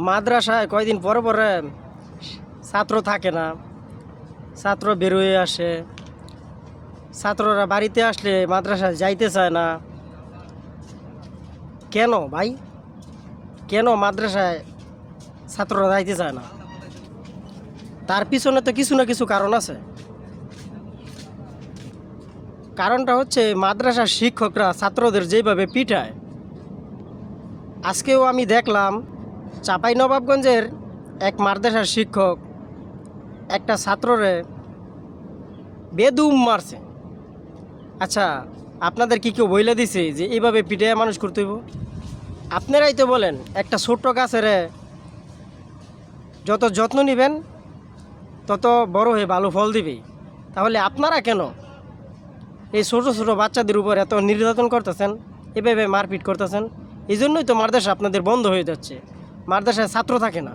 মাদ্রাসায় কয়দিন পরে পরে ছাত্র থাকে না, ছাত্র বেরোয় আসে, ছাত্ররা বাড়িতে আসলে মাদ্রাসায় যাইতে চায় না। কেন ভাই, কেন মাদ্রাসায় ছাত্ররা যাইতে চায় না? তার পিছনে তো কিছু না কিছু কারণ আছে। কারণটা হচ্ছে মাদ্রাসার শিক্ষকরা ছাত্রদের যেভাবে পিটায়। আজকেও আমি দেখলাম চাঁপাইনবাবগঞ্জের এক মাদ্রাসার শিক্ষক একটা ছাত্ররে বেদুম মারছে। আচ্ছা, আপনাদের কি কেউ বইলে দিছে যে এইভাবে পিটাইয়া মানুষ করতে হইব? আপনারাই তো বলেন একটা ছোট্ট গাছের যত যত্ন নেবেন তত বড় হয়ে ভালো ফল দিবে। তাহলে আপনারা কেন এই ছোটো ছোটো বাচ্চাদের উপর এত নির্যাতন করতেছেন, এভাবে মারপিট করতেছেন? এই জন্যই তো মাদ্রাসা আপনাদের বন্ধ হয়ে যাচ্ছে, মাদ্রাসায় ছাত্র থাকে না।